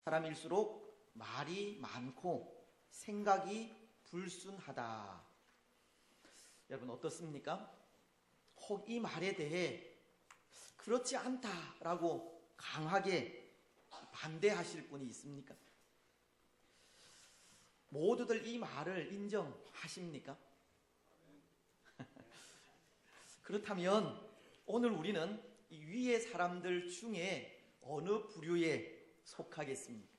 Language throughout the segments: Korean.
사람일수록 말이 많고 생각이 불순하다. 여러분 어떻습니까? 혹 이 말에 대해 그렇지 않다라고 강하게 반대하실 분이 있습니까? 모두들 이 말을 인정하십니까? 그렇다면 오늘 우리는 이 위의 사람들 중에 어느 부류에 속하겠습니까?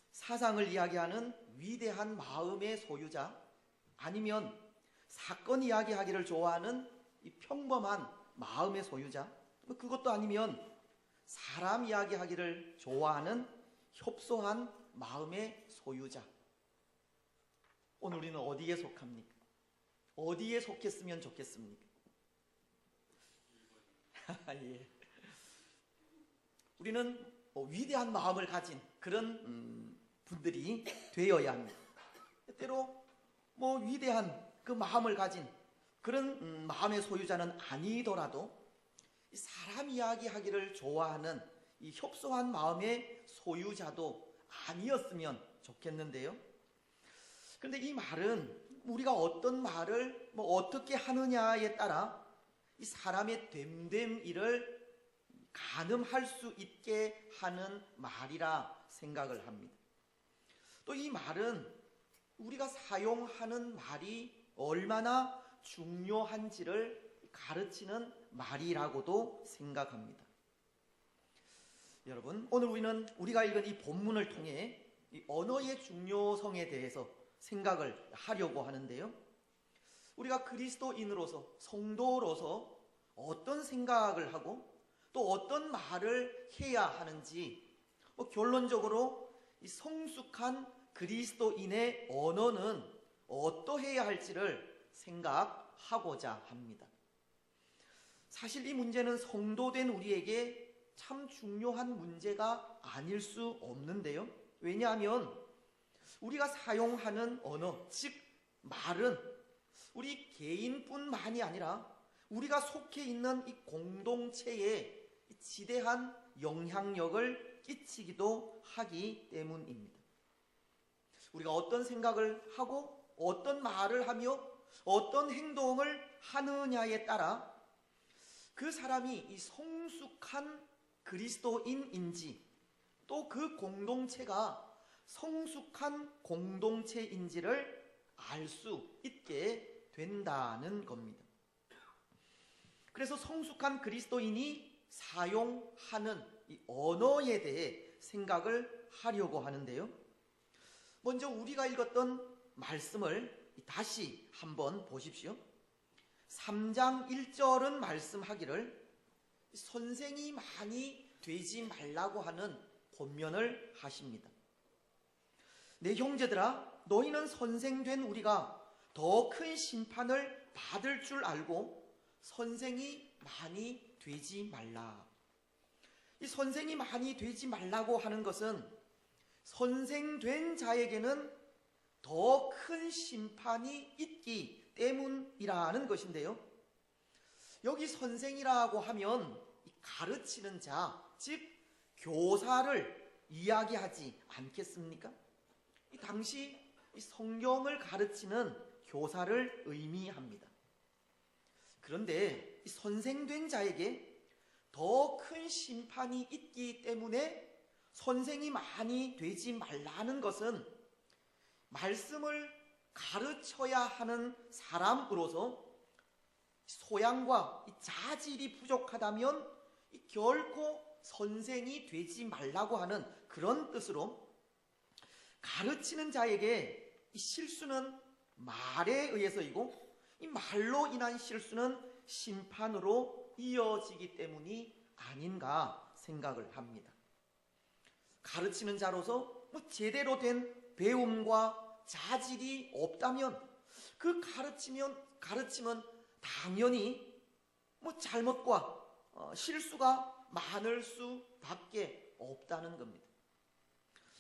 사상을 이야기하는 위대한 마음의 소유자, 아니면 사건 이야기하기를 좋아하는 이 평범한 마음의 소유자, 그것도 아니면 사람 이야기하기를 좋아하는 협소한 마음의 소유자. 오늘 우리는 어디에 속합니까? 어디에 속했으면 좋겠습니까? 예. 우리는 위대한 마음을 가진 그런 분들이 되어야 합니다. 때로 위대한 그 마음을 가진 그런 마음의 소유자는 아니더라도 사람 이야기하기를 좋아하는 이 협소한 마음의 소유자도 아니었으면 좋겠는데요. 그런데 이 말은 우리가 어떤 말을 어떻게 하느냐에 따라 이 사람의 됨됨이를 가늠할 수 있게 하는 말이라 생각을 합니다. 또 이 말은 우리가 사용하는 말이 얼마나 중요한지를 가르치는 말이라고도 생각합니다. 여러분, 오늘 우리가 읽은 이 본문을 통해 이 언어의 중요성에 대해서 생각을 하려고 하는데요. 우리가 그리스도인으로서, 성도로서 어떤 생각을 하고 또 어떤 말을 해야 하는지, 결론적으로 이 성숙한 그리스도인의 언어는 어떠해야 할지를 생각하고자 합니다. 사실 이 문제는 성도된 우리에게 참 중요한 문제가 아닐 수 없는데요. 왜냐하면 우리가 사용하는 언어, 즉 말은 우리 개인뿐만이 아니라 우리가 속해 있는 이 공동체에 지대한 영향력을 끼치기도 하기 때문입니다. 우리가 어떤 생각을 하고 어떤 말을 하며 어떤 행동을 하느냐에 따라 그 사람이 이 성숙한 그리스도인인지 또 그 공동체가 성숙한 공동체인지를 알 수 있게 된다는 겁니다. 그래서 성숙한 그리스도인이 사용하는 이 언어에 대해 생각을 하려고 하는데요. 먼저 우리가 읽었던 말씀을 다시 한번 보십시오. 3장 1절은 말씀하기를 선생이 많이 되지 말라고 하는 권면을 하십니다. 내 형제들아, 너희는 선생된 우리가 더 큰 심판을 받을 줄 알고 선생이 많이 되지 말라. 이 선생이 많이 되지 말라고 하는 것은 선생된 자에게는 더 큰 심판이 있기 때문이라는 것인데요. 여기 선생이라고 하면 가르치는 자, 즉 교사를 이야기하지 않겠습니까? 이 당시 성경을 가르치는 교사를 의미합니다. 그런데 선생된 자에게 더 큰 심판이 있기 때문에 선생이 많이 되지 말라는 것은 말씀을 가르쳐야 하는 사람으로서 소양과 자질이 부족하다면 결코 선생이 되지 말라고 하는 그런 뜻으로 가르치는 자에게 이 실수는 말에 의해서이고 이 말로 인한 실수는 심판으로 이어지기 때문이 아닌가 생각을 합니다. 가르치는 자로서 제대로 된 배움과 자질이 없다면 그 가르침은 당연히 잘못과 실수가 많을 수밖에 없다는 겁니다.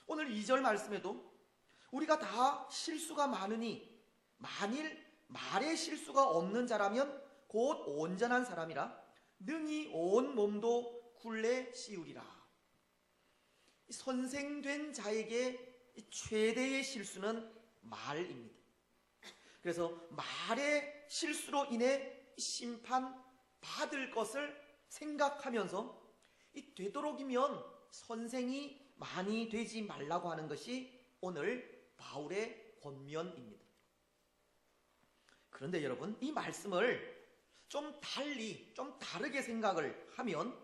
오늘 2절 말씀에도 우리가 다 실수가 많으니 만일 말에 실수가 없는 자라면 곧 온전한 사람이라 능히 온 몸도 굴레 씌우리라. 선생된 자에게 최대의 실수는 말입니다. 그래서 말의 실수로 인해 심판받을 것을 생각하면서 되도록이면 선생이 많이 되지 말라고 하는 것이 오늘 바울의 권면입니다. 그런데 여러분, 이 말씀을 좀 달리, 좀 다르게 생각을 하면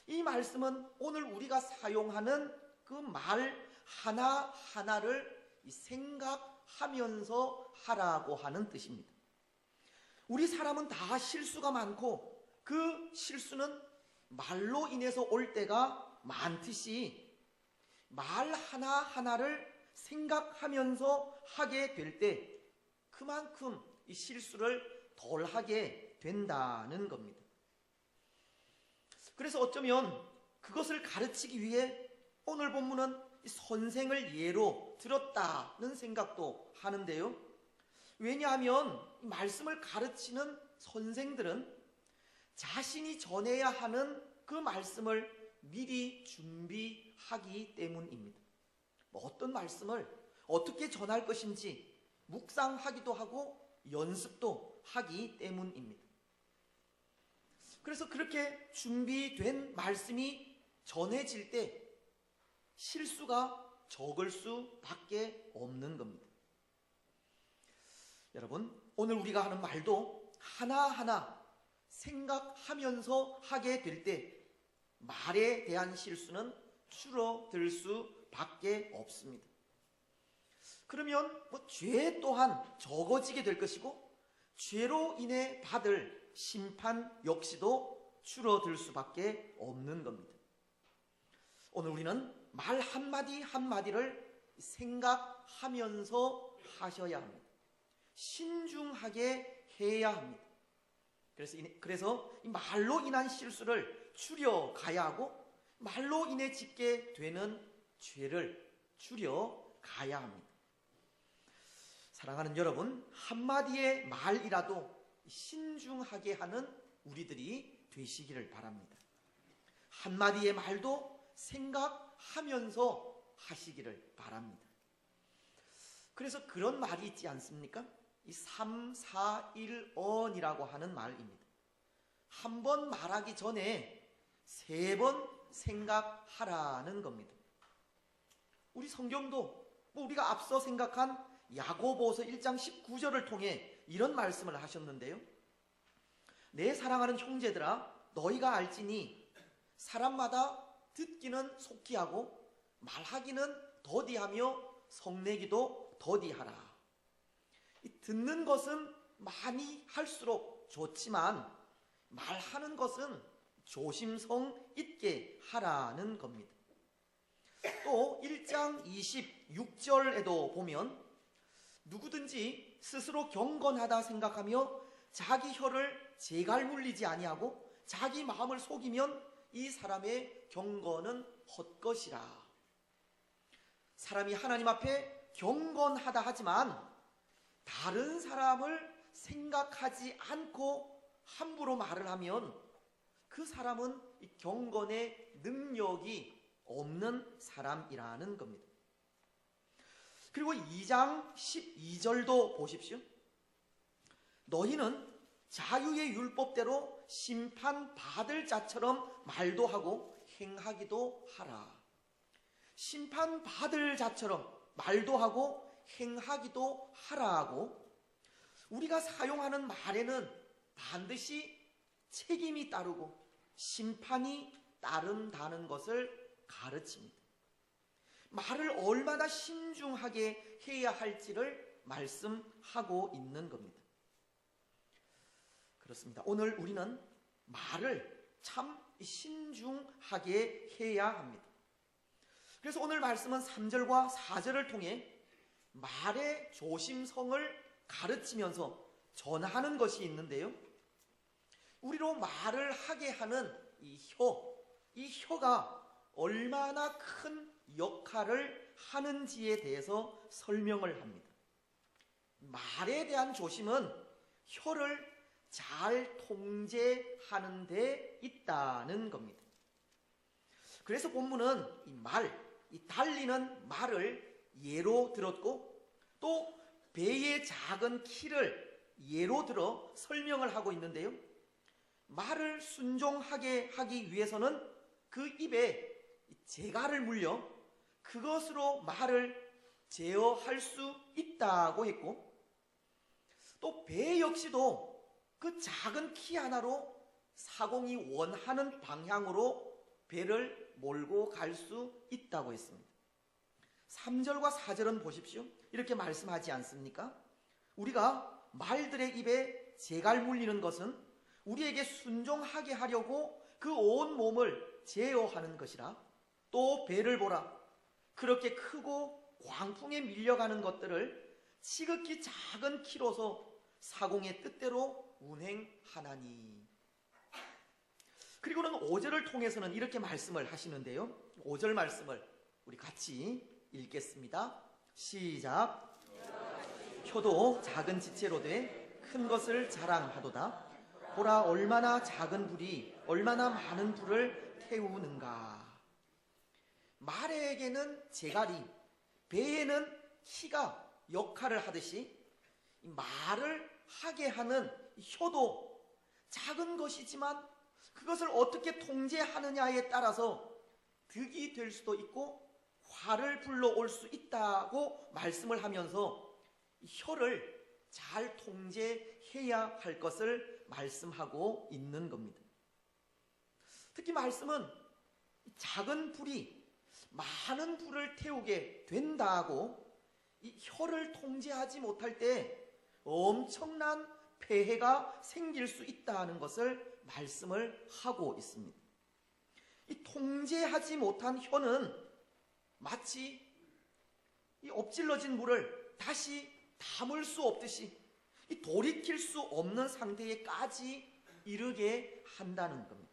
이 말씀은 오늘 우리가 사용하는 그 말 하나하나를 생각하면서 하라고 하는 뜻입니다. 우리 사람은 다 실수가 많고 그 실수는 말로 인해서 올 때가 많듯이 말 하나하나를 생각하면서 하게 될 때 그만큼 이 실수를 덜 하게 된다는 겁니다. 그래서 어쩌면 그것을 가르치기 위해 오늘 본문은 선생을 예로 들었다는 생각도 하는데요. 왜냐하면 말씀을 가르치는 선생들은 자신이 전해야 하는 그 말씀을 미리 준비하기 때문입니다. 어떤 말씀을 어떻게 전할 것인지 묵상하기도 하고 연습도 하기 때문입니다. 그래서 그렇게 준비된 말씀이 전해질 때 실수가 적을 수밖에 없는 겁니다. 여러분, 오늘 우리가 하는 말도 하나하나 생각하면서 하게 될 때 말에 대한 실수는 줄어들 수밖에 없습니다. 그러면 죄 또한 적어지게 될 것이고 죄로 인해 받을 심판 역시도 줄어들 수밖에 없는 겁니다. 오늘 우리는 말 한마디 한마디를 생각하면서 하셔야 합니다. 신중하게 해야 합니다. 그래서 이 말로 인한 실수를 줄여가야 하고 말로 인해 짓게 되는 죄를 줄여가야 합니다. 사랑하는 여러분, 한마디의 말이라도 신중하게 하는 우리들이 되시기를 바랍니다. 한마디의 말도 생각하면서 하시기를 바랍니다. 그래서 그런 말이 있지 않습니까? 이 3-4-1언이라고 하는 말입니다. 한 번 말하기 전에 3번 생각하라는 겁니다. 우리 성경도 우리가 앞서 생각한 야고보서 1장 19절을 통해 이런 말씀을 하셨는데요. 내 사랑하는 형제들아, 너희가 알지니 사람마다 듣기는 속히 하고 말하기는 더디하며 성내기도 더디하라. 듣는 것은 많이 할수록 좋지만 말하는 것은 조심성 있게 하라는 겁니다. 또 1장 26절에도 보면 누구든지 스스로 경건하다 생각하며 자기 혀를 제갈 물리지 아니하고 자기 마음을 속이면 이 사람의 경건은 헛것이라. 사람이 하나님 앞에 경건하다 하지만 다른 사람을 생각하지 않고 함부로 말을 하면 그 사람은 이 경건의 능력이 없는 사람이라는 겁니다. 그리고 2장 12절도 보십시오. 너희는 자유의 율법대로 심판받을 자처럼 말도 하고 행하기도 하라. 심판받을 자처럼 말도 하고 행하기도 하라고 우리가 사용하는 말에는 반드시 책임이 따르고 심판이 따른다는 것을 가르칩니다. 말을 얼마나 신중하게 해야 할지를 말씀하고 있는 겁니다. 그렇습니다. 오늘 우리는 말을 참 신중하게 해야 합니다. 그래서 오늘 말씀은 3절과 4절을 통해 말의 조심성을 가르치면서 전하는 것이 있는데요. 우리로 말을 하게 하는 이 혀가 얼마나 큰 역할을 하는지에 대해서 설명을 합니다. 말에 대한 조심은 혀를 잘 통제하는 데 있다는 겁니다. 그래서 본문은 이 달리는 말을 예로 들었고 또 배의 작은 키를 예로 들어 설명을 하고 있는데요. 말을 순종하게 하기 위해서는 그 입에 재갈을 물려 그것으로 말을 제어할 수 있다고 했고 또 배 역시도 그 작은 키 하나로 사공이 원하는 방향으로 배를 몰고 갈 수 있다고 했습니다. 3절과 4절은 보십시오. 이렇게 말씀하지 않습니까? 우리가 말들의 입에 재갈 물리는 것은 우리에게 순종하게 하려고 그 온 몸을 제어하는 것이라. 또 배를 보라. 그렇게 크고 광풍에 밀려가는 것들을 지극히 작은 키로서 사공의 뜻대로 운행하나니. 그리고는 5절을 통해서는 이렇게 말씀을 하시는데요. 5절 말씀을 우리 같이 읽겠습니다. 시작. 혀도 작은 지체로 돼 큰 것을 자랑하도다. 보라, 얼마나 작은 불이 얼마나 많은 불을 태우는가. 말에게는 재갈이, 배에는 키가 역할을 하듯이 말을 하게 하는 혀도 작은 것이지만 그것을 어떻게 통제하느냐에 따라서 득이 될 수도 있고 화를 불러올 수 있다고 말씀을 하면서 혀를 잘 통제해야 할 것을 말씀하고 있는 겁니다. 특히 말씀은 작은 불이 많은 불을 태우게 된다고 이 혀를 통제하지 못할 때 엄청난 폐해가 생길 수 있다는 것을 말씀을 하고 있습니다. 이 통제하지 못한 혀는 마치 이 엎질러진 물을 다시 담을 수 없듯이 이 돌이킬 수 없는 상태에까지 이르게 한다는 겁니다.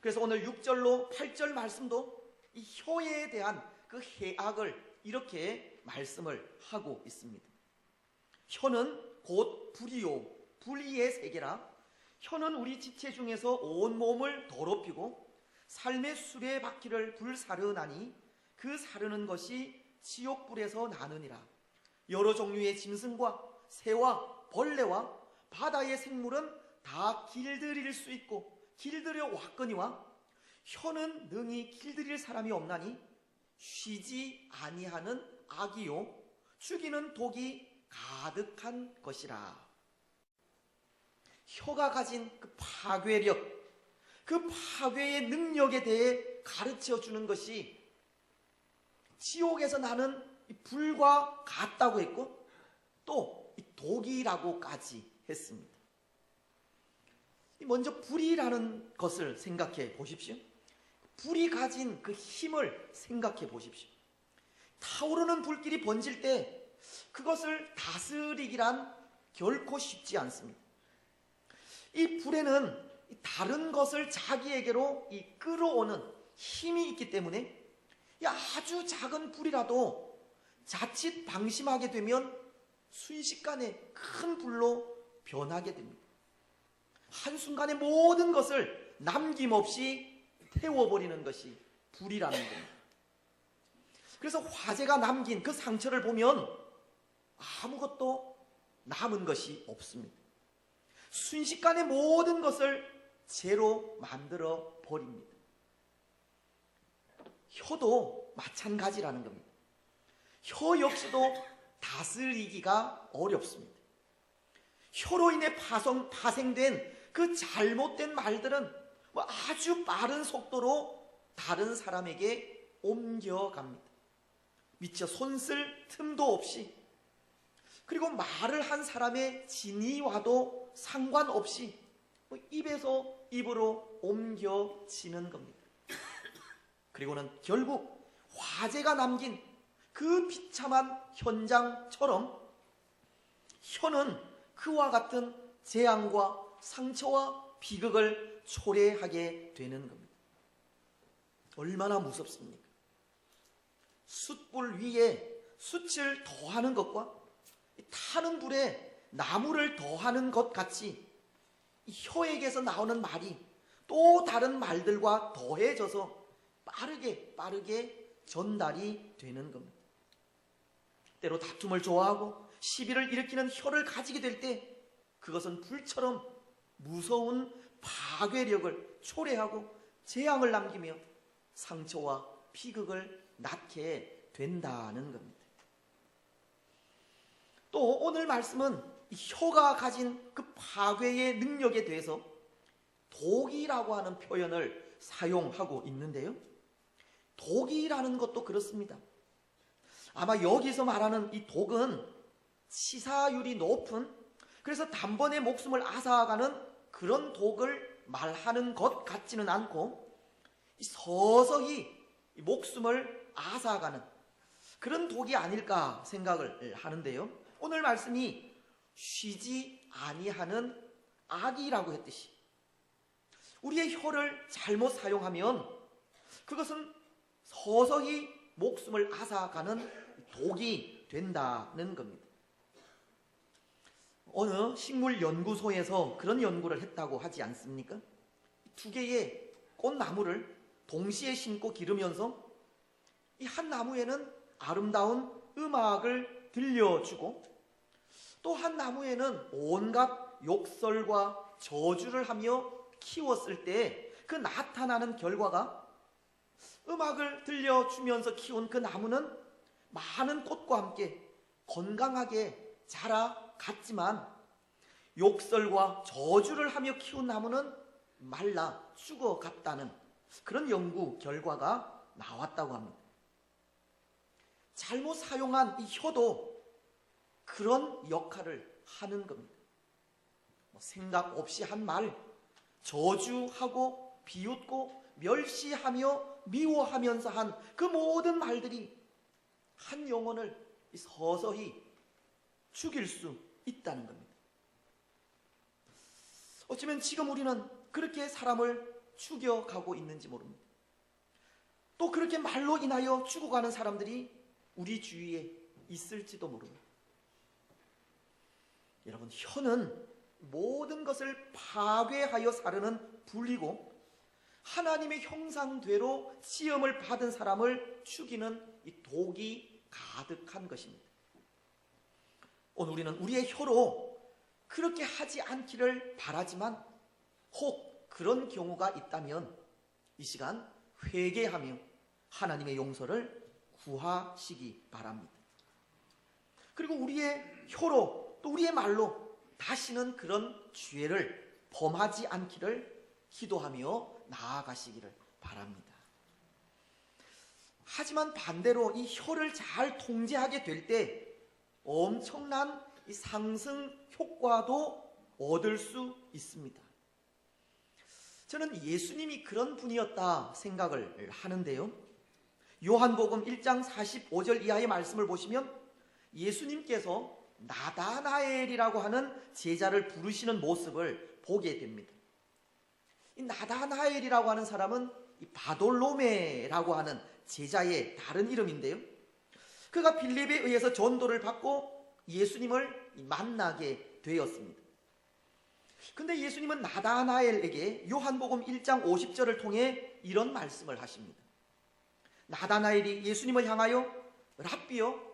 그래서 오늘 6절로 8절 말씀도 이 혀에 대한 그 해악을 이렇게 말씀을 하고 있습니다. 혀는 곧 불이요 불의의 세계라. 혀는 우리 지체 중에서 온 몸을 더럽히고 삶의 수레바퀴를 불사르나니 그 사르는 것이 지옥불에서 나느니라. 여러 종류의 짐승과 새와 벌레와 바다의 생물은 다 길들일 수 있고 길들여 왔거니와 혀는 능히 길들일 사람이 없나니 쉬지 아니하는 악이요 죽이는 독이 가득한 것이라. 혀가 가진 그 파괴력, 그 파괴의 능력에 대해 가르쳐 주는 것이 지옥에서 나는 불과 같다고 했고 또 독이라고까지 했습니다. 먼저 불이라는 것을 생각해 보십시오. 불이 가진 그 힘을 생각해 보십시오. 타오르는 불길이 번질 때 그것을 다스리기란 결코 쉽지 않습니다. 이 불에는 다른 것을 자기에게로 끌어오는 힘이 있기 때문에 아주 작은 불이라도 자칫 방심하게 되면 순식간에 큰 불로 변하게 됩니다. 한순간에 모든 것을 남김없이 태워버리는 것이 불이라는 겁니다. 그래서 화재가 남긴 그 상처를 보면 아무것도 남은 것이 없습니다. 순식간에 모든 것을 재로 만들어 버립니다. 혀도 마찬가지라는 겁니다. 혀 역시도 다스리기가 어렵습니다. 혀로 인해 파생된 그 잘못된 말들은 아주 빠른 속도로 다른 사람에게 옮겨갑니다. 미처 손쓸 틈도 없이, 그리고 말을 한 사람의 진위와도 상관없이 입에서 입으로 옮겨지는 겁니다. 그리고는 결국 화재가 남긴 그 비참한 현장처럼 혀는 그와 같은 재앙과 상처와 비극을 초래하게 되는 겁니다. 얼마나 무섭습니까? 숯불 위에 숯을 더하는 것과 타는 불에 나무를 더하는 것 같이 이 혀에게서 나오는 말이 또 다른 말들과 더해져서 빠르게 전달이 되는 겁니다. 때로 다툼을 좋아하고 시비를 일으키는 혀를 가지게 될 때 그것은 불처럼 무서운 파괴력을 초래하고 재앙을 남기며 상처와 비극을 낳게 된다는 겁니다. 또 오늘 말씀은 이 혀가 가진 그 파괴의 능력에 대해서 독이라고 하는 표현을 사용하고 있는데요. 독이라는 것도 그렇습니다. 아마 여기서 말하는 이 독은 치사율이 높은, 그래서 단번에 목숨을 앗아가는 그런 독을 말하는 것 같지는 않고 서서히 목숨을 앗아가는 그런 독이 아닐까 생각을 하는데요. 오늘 말씀이 쉬지 아니하는 악이라고 했듯이 우리의 혀를 잘못 사용하면 그것은 서서히 목숨을 앗아가는 독이 된다는 겁니다. 어느 식물연구소에서 그런 연구를 했다고 하지 않습니까? 두 개의 꽃나무를 동시에 심고 기르면서 이 한 나무에는 아름다운 음악을 들려주고 또 한 나무에는 온갖 욕설과 저주를 하며 키웠을 때 그 나타나는 결과가 음악을 들려주면서 키운 그 나무는 많은 꽃과 함께 건강하게 자라갔지만 욕설과 저주를 하며 키운 나무는 말라 죽어갔다는 그런 연구 결과가 나왔다고 합니다. 잘못 사용한 이 혀도 그런 역할을 하는 겁니다. 생각 없이 한 말, 저주하고 비웃고 멸시하며 미워하면서 한 그 모든 말들이 한 영혼을 서서히 죽일 수 있다는 겁니다. 어쩌면 지금 우리는 그렇게 사람을 죽여가고 있는지 모릅니다. 또 그렇게 말로 인하여 죽어가는 사람들이 우리 주위에 있을지도 모릅니다. 여러분, 혀는 모든 것을 파괴하여 사르는 불이고 하나님의 형상대로 시험을 받은 사람을 죽이는 이 독이 가득한 것입니다. 오늘 우리는 우리의 혀로 그렇게 하지 않기를 바라지만 혹 그런 경우가 있다면 이 시간 회개하며 하나님의 용서를 구하시기 바랍니다. 그리고 우리의 혀로 또 우리의 말로 다시는 그런 죄를 범하지 않기를 기도하며 나아가시기를 바랍니다. 하지만 반대로 이 혀를 잘 통제하게 될 때 엄청난 이 상승 효과도 얻을 수 있습니다. 저는 예수님이 그런 분이었다 생각을 하는데요. 요한복음 1장 45절 이하의 말씀을 보시면 예수님께서 나다나엘이라고 하는 제자를 부르시는 모습을 보게 됩니다. 이 나다나엘이라고 하는 사람은 이 바돌로메라고 하는 제자의 다른 이름인데요. 그가 빌립에 의해서 전도를 받고 예수님을 만나게 되었습니다. 근데 예수님은 나다나엘에게 요한복음 1장 50절을 통해 이런 말씀을 하십니다. 나다나엘이 예수님을 향하여 랍비여,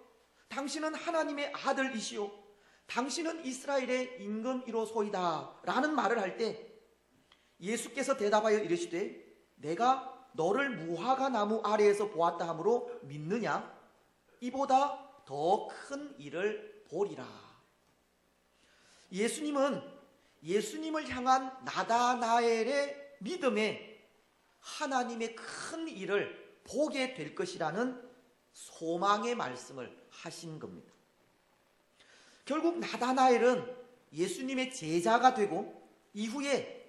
당신은 하나님의 아들이시오, 당신은 이스라엘의 임금이로소이다 라는 말을 할 때 예수께서 대답하여 이르시되 내가 너를 무화과 나무 아래에서 보았다 하므로 믿느냐? 이보다 더 큰 일을 보리라. 예수님은 예수님을 향한 나다나엘의 믿음에 하나님의 큰 일을 보게 될 것이라는 소망의 말씀을 하신 겁니다. 결국 나다나엘은 예수님의 제자가 되고 이후에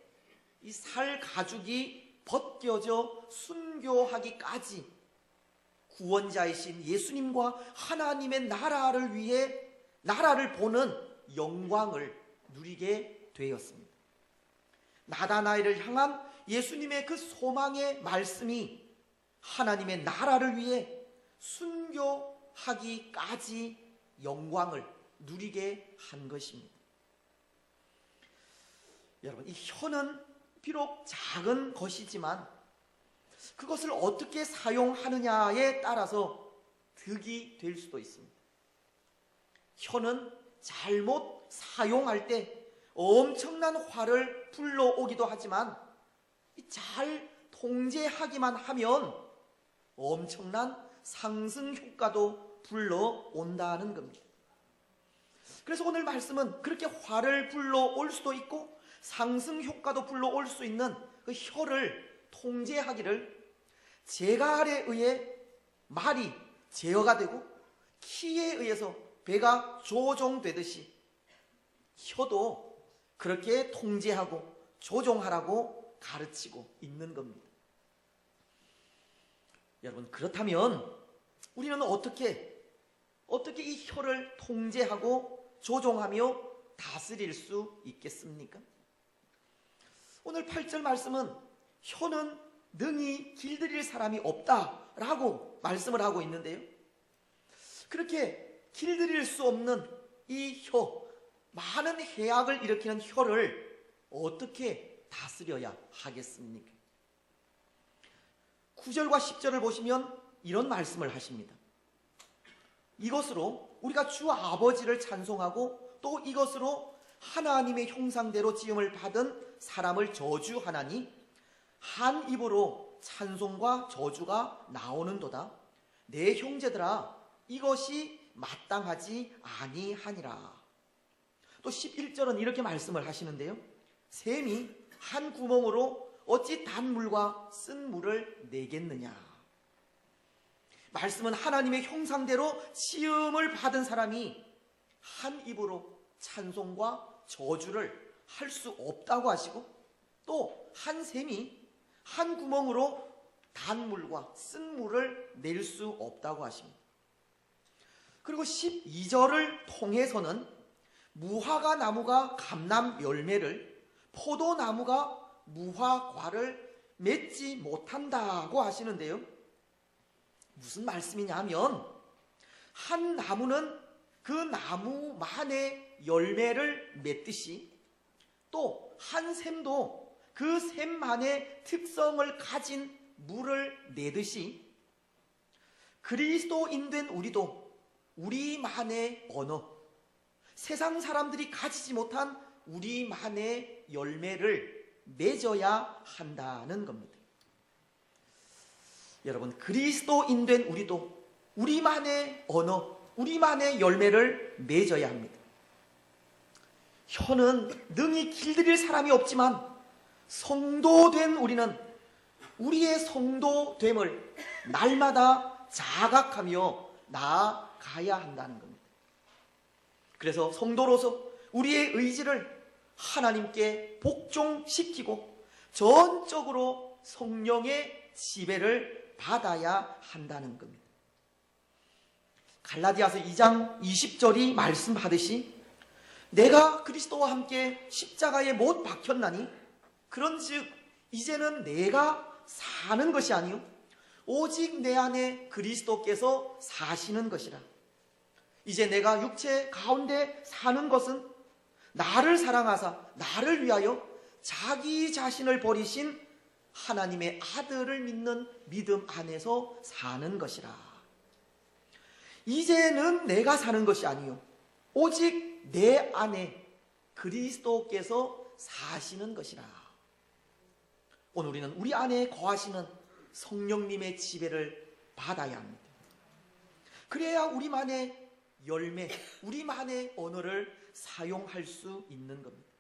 이 살 가죽이 벗겨져 순교하기까지 구원자이신 예수님과 하나님의 나라를 위해 나라를 보는 영광을 누리게 되었습니다. 나다나엘을 향한 예수님의 그 소망의 말씀이 하나님의 나라를 위해 순교하기까지 영광을 누리게 한 것입니다. 여러분, 이 혀는 비록 작은 것이지만 그것을 어떻게 사용하느냐에 따라서 득이 될 수도 있습니다. 혀는 잘못 사용할 때 엄청난 화를 불러오기도 하지만 잘 통제하기만 하면 엄청난 상승 효과도 불러온다는 겁니다. 그래서 오늘 말씀은 그렇게 화를 불러올 수도 있고 상승 효과도 불러올 수 있는 그 혀를 통제하기를 재갈에 의해 말이 제어가 되고 키에 의해서 배가 조종되듯이 혀도 그렇게 통제하고 조종하라고 가르치고 있는 겁니다. 여러분, 그렇다면 우리는 어떻게 이 혀를 통제하고 조종하며 다스릴 수 있겠습니까? 오늘 8절 말씀은 혀는 능히 길들일 사람이 없다라고 말씀을 하고 있는데요. 그렇게 길들일 수 없는 이 혀, 많은 해악을 일으키는 혀를 어떻게 다스려야 하겠습니까? 9절과 10절을 보시면 이런 말씀을 하십니다. 이것으로 우리가 주 아버지를 찬송하고 또 이것으로 하나님의 형상대로 지음을 받은 사람을 저주하나니 한 입으로 찬송과 저주가 나오는도다. 내 형제들아, 이것이 마땅하지 아니하니라. 또 11절은 이렇게 말씀을 하시는데요. 샘이 한 구멍으로 어찌 단물과 쓴 물을 내겠느냐. 말씀은 하나님의 형상대로 지음을 받은 사람이 한 입으로 찬송과 저주를 할 수 없다고 하시고 또 한 샘이 한 구멍으로 단물과 쓴 물을 낼 수 없다고 하십니다. 그리고 12절을 통해서는 무화과 나무가 감람 열매를, 포도나무가 무화과를 맺지 못한다고 하시는데요. 무슨 말씀이냐 하면 한 나무는 그 나무만의 열매를 맺듯이 또 한 샘도 그 샘만의 특성을 가진 물을 내듯이 그리스도인 된 우리도 우리만의 언어, 세상 사람들이 가지지 못한 우리만의 열매를 맺어야 한다는 겁니다. 여러분, 그리스도인 된 우리도 우리만의 언어, 우리만의 열매를 맺어야 합니다. 혀는 능히 길들일 사람이 없지만 성도된 우리는 우리의 성도됨을 날마다 자각하며 나아가야 한다는 겁니다. 그래서 성도로서 우리의 의지를 하나님께 복종시키고 전적으로 성령의 지배를 받아야 한다는 겁니다. 갈라디아서 2장 20절이 말씀하듯이 내가 그리스도와 함께 십자가에 못 박혔나니 그런즉 이제는 내가 사는 것이 아니요 오직 내 안에 그리스도께서 사시는 것이라. 이제 내가 육체 가운데 사는 것은 나를 사랑하사 나를 위하여 자기 자신을 버리신 하나님의 아들을 믿는 믿음 안에서 사는 것이라. 이제는 내가 사는 것이 아니요 오직 내 안에 그리스도께서 사시는 것이라. 오늘 우리는 우리 안에 거하시는 성령님의 지배를 받아야 합니다. 그래야 우리만의 열매, 우리만의 언어를 사용할 수 있는 겁니다.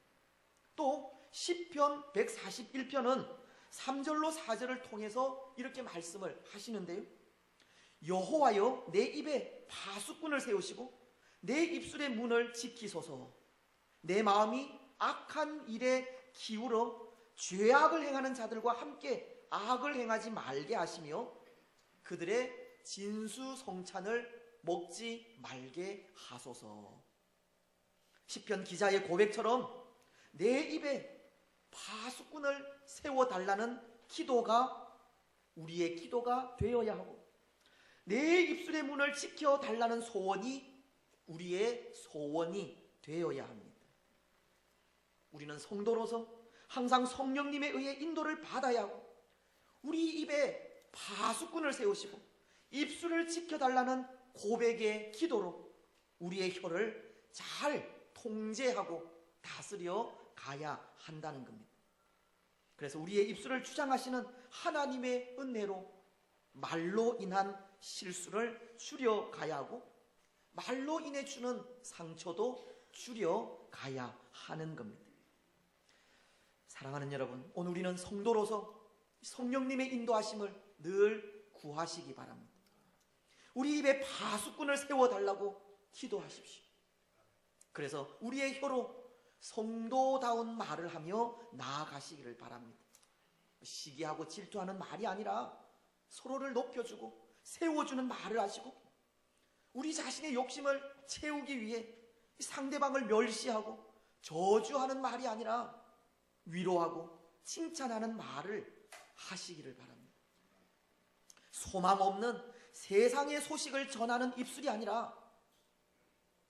또 시편 141편은 3절로 4절을 통해서 이렇게 말씀을 하시는데요. 여호와여, 내 입에 파수꾼을 세우시고 내 입술의 문을 지키소서. 내 마음이 악한 일에 기울어 죄악을 행하는 자들과 함께 악을 행하지 말게 하시며 그들의 진수성찬을 먹지 말게 하소서. 시편 기자의 고백처럼 내 입에 파수꾼을 세워달라는 기도가 우리의 기도가 되어야 하고 내 입술의 문을 지켜달라는 소원이 우리의 소원이 되어야 합니다. 우리는 성도로서 항상 성령님에 의해 인도를 받아야 하고 우리 입에 파수꾼을 세우시고 입술을 지켜달라는 고백의 기도로 우리의 혀를 잘 통제하고 다스려 가야 한다는 겁니다. 그래서 우리의 입술을 주장하시는 하나님의 은혜로 말로 인한 실수를 줄여가야 하고 말로 인해 주는 상처도 줄여가야 하는 겁니다. 사랑하는 여러분, 오늘 우리는 성도로서 성령님의 인도하심을 늘 구하시기 바랍니다. 우리 입에 파수꾼을 세워달라고 기도하십시오. 그래서 우리의 혀로 성도다운 말을 하며 나아가시기를 바랍니다. 시기하고 질투하는 말이 아니라 서로를 높여주고 세워주는 말을 하시고 우리 자신의 욕심을 채우기 위해 상대방을 멸시하고 저주하는 말이 아니라 위로하고 칭찬하는 말을 하시기를 바랍니다. 소망 없는 세상의 소식을 전하는 입술이 아니라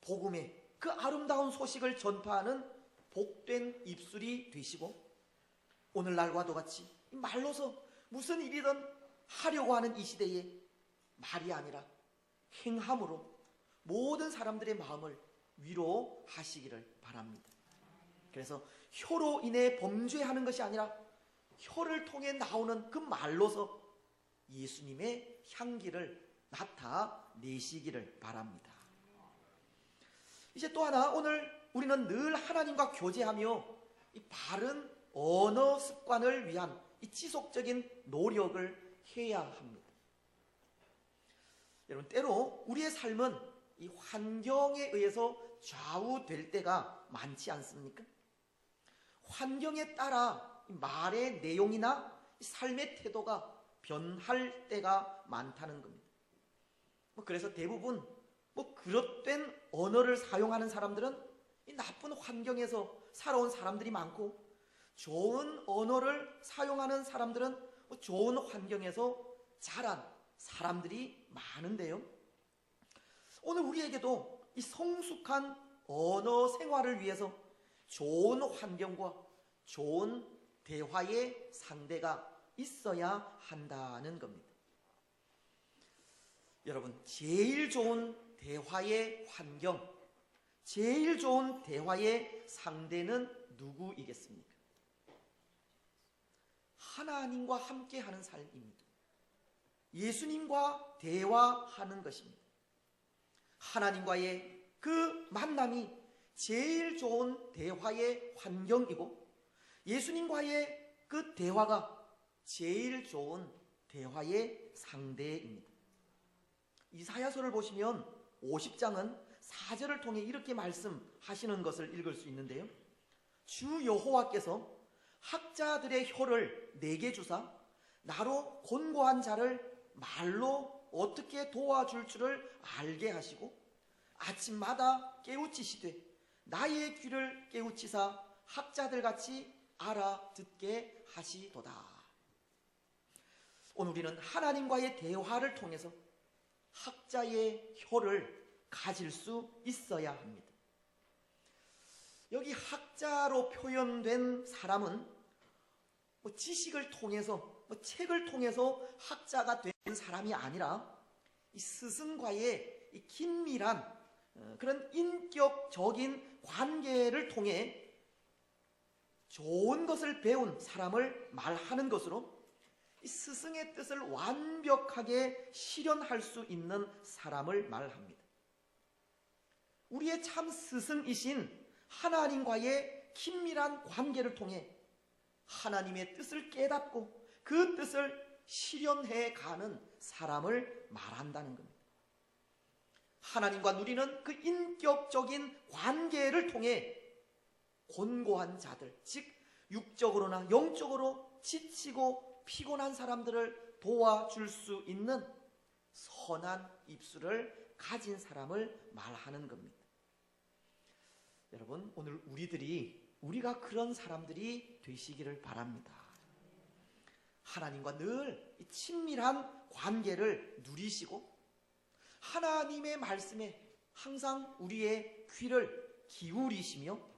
복음의 그 아름다운 소식을 전파하는 복된 입술이 되시고 오늘날과도 같이 말로서 무슨 일이든 하려고 하는 이 시대에 말이 아니라 행함으로 모든 사람들의 마음을 위로하시기를 바랍니다. 그래서 혀로 인해 범죄하는 것이 아니라 혀를 통해 나오는 그 말로서 예수님의 향기를 나타내시기를 바랍니다. 이제 또 하나, 오늘 우리는 늘 하나님과 교제하며 이 바른 언어 습관을 위한 이 지속적인 노력을 해야 합니다. 여러분, 때로 우리의 삶은 이 환경에 의해서 좌우될 때가 많지 않습니까? 환경에 따라 말의 내용이나 삶의 태도가 변할 때가 많다는 겁니다. 그래서 대부분 그릇된 언어를 사용하는 사람들은 이 나쁜 환경에서 살아온 사람들이 많고, 좋은 언어를 사용하는 사람들은 좋은 환경에서 자란 사람들이 많은데요. 오늘 우리에게도 이 성숙한 언어 생활을 위해서 좋은 환경과 좋은 대화의 상대가 있어야 한다는 겁니다. 여러분, 제일 좋은 대화의 환경, 제일 좋은 대화의 상대는 누구이겠습니까? 하나님과 함께하는 삶입니다. 예수님과 대화하는 것입니다. 하나님과의 그 만남이 제일 좋은 대화의 환경이고, 예수님과의 그 대화가 제일 좋은 대화의 상대입니다. 이사야서를 보시면 50장은 4절을 통해 이렇게 말씀하시는 것을 읽을 수 있는데요. 주 여호와께서 학자들의 혀를 내게 주사 나로 곤고한 자를 말로 어떻게 도와줄 줄을 알게 하시고 아침마다 깨우치시되 나의 귀를 깨우치사 학자들같이 알아듣게 하시도다. 오늘 우리는 하나님과의 대화를 통해서 학자의 혀를 가질 수 있어야 합니다. 여기 학자로 표현된 사람은 지식을 통해서 책을 통해서 학자가 된 사람이 아니라 이 스승과의 이 긴밀한 그런 인격적인 관계를 통해 좋은 것을 배운 사람을 말하는 것으로 이 스승의 뜻을 완벽하게 실현할 수 있는 사람을 말합니다. 우리의 참 스승이신 하나님과의 긴밀한 관계를 통해 하나님의 뜻을 깨닫고 그 뜻을 실현해 가는 사람을 말한다는 겁니다. 하나님과 누리는 그 인격적인 관계를 통해 곤고한 자들, 즉 육적으로나 영적으로 지치고 피곤한 사람들을 도와줄 수 있는 선한 입술을 가진 사람을 말하는 겁니다. 여러분, 오늘 우리가 그런 사람들이 되시기를 바랍니다. 하나님과 늘 친밀한 관계를 누리시고 하나님의 말씀에 항상 우리의 귀를 기울이시며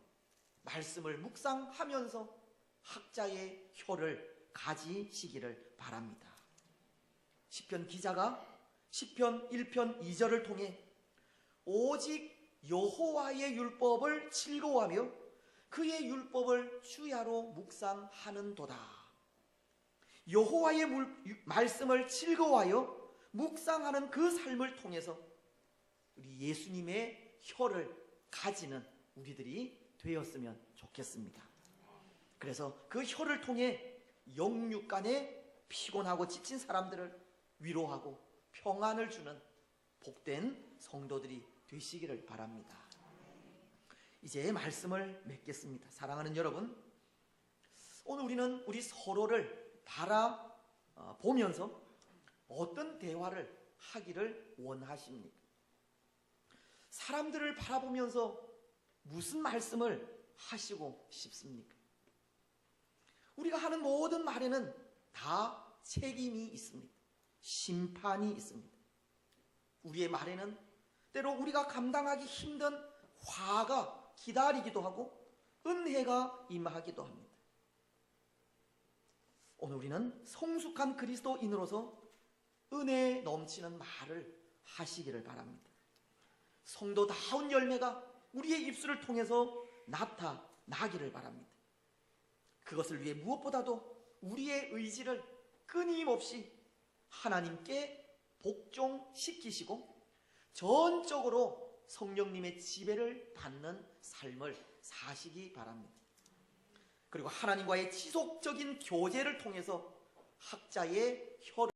말씀을 묵상하면서 학자의 혀를 가지시기를 바랍니다. 시편 기자가 시편 1편 2절을 통해 오직 여호와의 율법을 즐거워하며 그의 율법을 주야로 묵상하는도다. 여호와의 말씀을 즐거워하여 묵상하는 그 삶을 통해서 우리 예수님의 혀를 가지는 우리들이 되었으면 좋겠습니다. 그래서 그 혀를 통해 영육간에 피곤하고 지친 사람들을 위로하고 평안을 주는 복된 성도들이 되시기를 바랍니다. 이제 말씀을 맺겠습니다. 사랑하는 여러분, 오늘 우리는 우리 서로를 바라보면서 어떤 대화를 하기를 원하십니까? 사람들을 바라보면서 무슨 말씀을 하시고 싶습니까? 우리가 하는 모든 말에는 다 책임이 있습니다. 심판이 있습니다. 우리의 말에는 때로 우리가 감당하기 힘든 화가 기다리기도 하고 은혜가 임하기도 합니다. 오늘 우리는 성숙한 그리스도인으로서 은혜에 넘치는 말을 하시기를 바랍니다. 성도다운 열매가 우리의 입술을 통해서 나타나기를 바랍니다. 그것을 위해 무엇보다도 우리의 의지를 끊임없이 하나님께 복종시키시고 전적으로 성령님의 지배를 받는 삶을 사시기 바랍니다. 그리고 하나님과의 지속적인 교제를 통해서 학자의 혀를